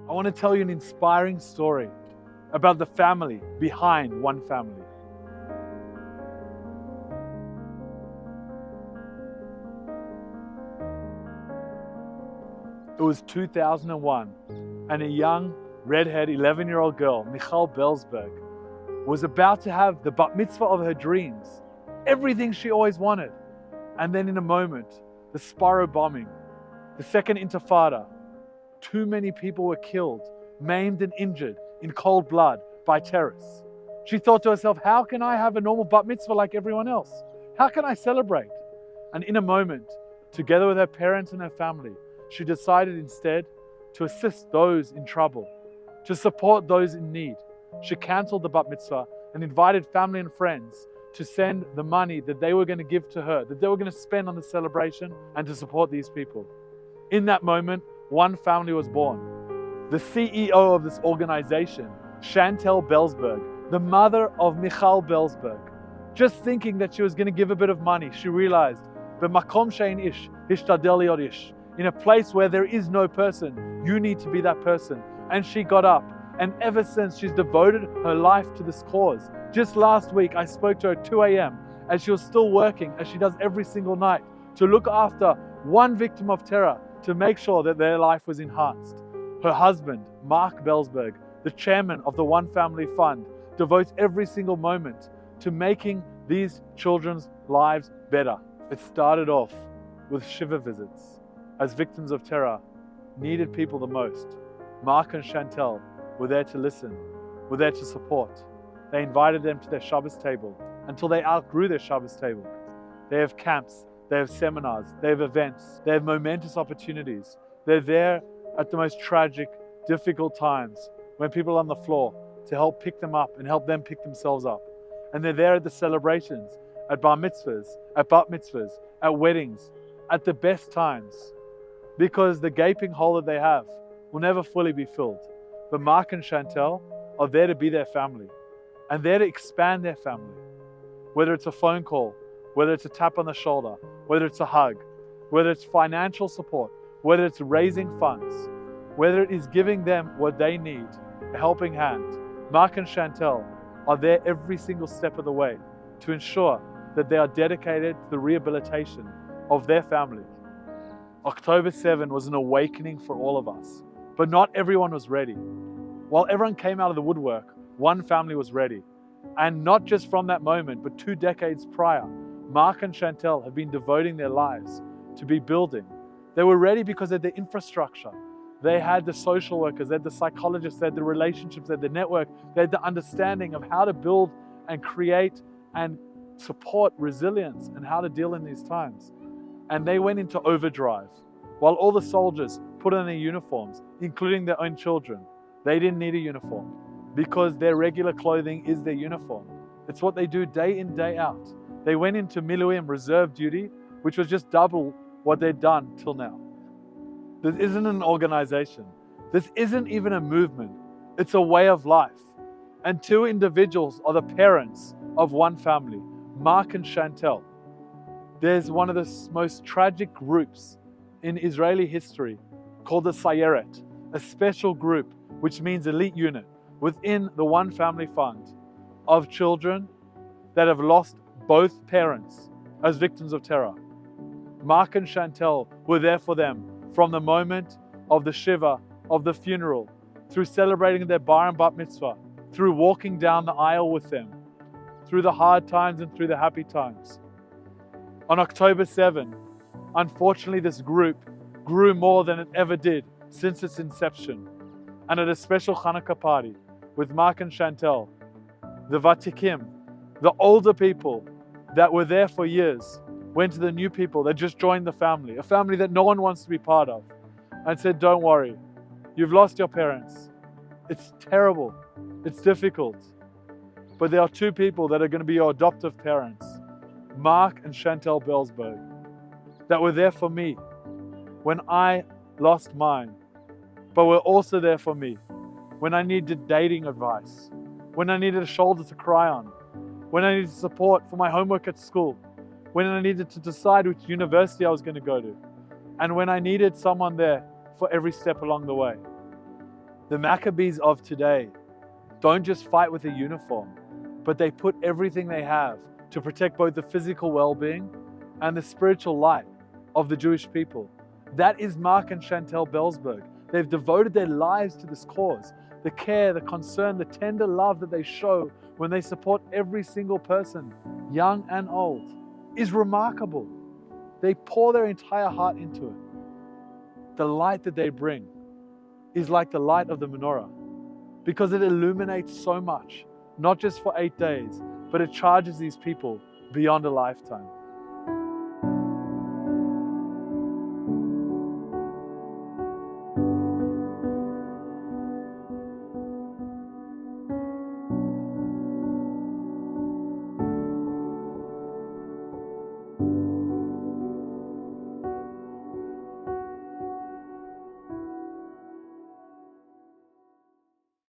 I want to tell you an inspiring story about the family behind one family. It was 2001, and a young, redhead 11-year-old girl, Michal Belzberg, was about to have the bat mitzvah of her dreams, everything she always wanted. And then in a moment, the Sparrow bombing, the second intifada, too many people were killed, maimed and injured in cold blood by terrorists. She thought to herself, how can I have a normal bat mitzvah like everyone else? How can I celebrate? And in a moment, together with her parents and her family, she decided instead to assist those in trouble, to support those in need. She canceled the bat mitzvah and invited family and friends to send the money that they were going to give to her, that they were going to spend on the celebration and to support these people. In that moment, one family was born. The CEO of this organization, Shantal Belzberg, the mother of Michal Belzberg, just thinking that she was going to give a bit of money, she realized, "B'makom she'ein ish, hishtadel liot ish." In a place where there is no person, you need to be that person. And she got up, and ever since she's devoted her life to this cause. Just last week, I spoke to her at 2 a.m. as she was still working, as she does every single night, to look after one victim of terror, to make sure that their life was enhanced. Her husband, Marc Belzberg, the chairman of the One Family Fund, devotes every single moment to making these children's lives better. It started off with Shiva visits, as victims of terror needed people the most. Marc and Shantal were there to listen, were there to support. They invited them to their Shabbos table until they outgrew their Shabbos table. They have camps, they have seminars, they have events, they have momentous opportunities. They're there at the most tragic, difficult times when people are on the floor to help pick them up and help them pick themselves up. And they're there at the celebrations, at bar mitzvahs, at bat mitzvahs, at weddings, at the best times, because the gaping hole that they have will never fully be filled. But Marc and Shantal are there to be their family and there to expand their family. Whether it's a phone call, whether it's a tap on the shoulder, whether it's a hug, whether it's financial support, whether it's raising funds, whether it is giving them what they need, a helping hand. Marc and Shantal are there every single step of the way to ensure that they are dedicated to the rehabilitation of their family. October 7 was an awakening for all of us, but not everyone was ready. While everyone came out of the woodwork, one family was ready. And not just from that moment, but 2 decades prior, Marc and Shantal have been devoting their lives to be building. They were ready because they had the infrastructure. They had the social workers, they had the psychologists, they had the relationships, they had the network, they had the understanding of how to build and create and support resilience and how to deal in these times. And they went into overdrive. While all the soldiers put on their uniforms, including their own children, they didn't need a uniform because their regular clothing is their uniform. It's what they do day in, day out. They went into Miluim, reserve duty, which was just double what they'd done till now. This isn't an organization. This isn't even a movement. It's a way of life. And 2 individuals are the parents of one family, Marc and Shantal. There's one of the most tragic groups in Israeli history called the Sayeret, a special group, which means elite unit, within the One Family Fund of children that have lost both parents as victims of terror. Marc and Shantal were there for them from the moment of the Shiva, of the funeral, through celebrating their bar and bat mitzvah, through walking down the aisle with them, through the hard times and through the happy times. On October 7, unfortunately, this group grew more than it ever did since its inception. And at a special Hanukkah party with Marc and Shantal, the Vatikim, the older people that were there for years, went to the new people that just joined the family, a family that no one wants to be part of, and said, don't worry, you've lost your parents. It's terrible, it's difficult, but there are 2 people that are going to be your adoptive parents, Marc and Shantal Belzberg, that were there for me when I lost mine, but were also there for me when I needed dating advice, when I needed a shoulder to cry on, when I needed support for my homework at school, when I needed to decide which university I was going to go to, and when I needed someone there for every step along the way. The Maccabees of today don't just fight with a uniform, but they put everything they have to protect both the physical well-being and the spiritual light of the Jewish people. That is Marc and Shantal Belzberg. They've devoted their lives to this cause. The care, the concern, the tender love that they show when they support every single person, young and old, is remarkable. They pour their entire heart into it. The light that they bring is like the light of the menorah, because it illuminates so much, not just for 8 days, but it charges these people beyond a lifetime.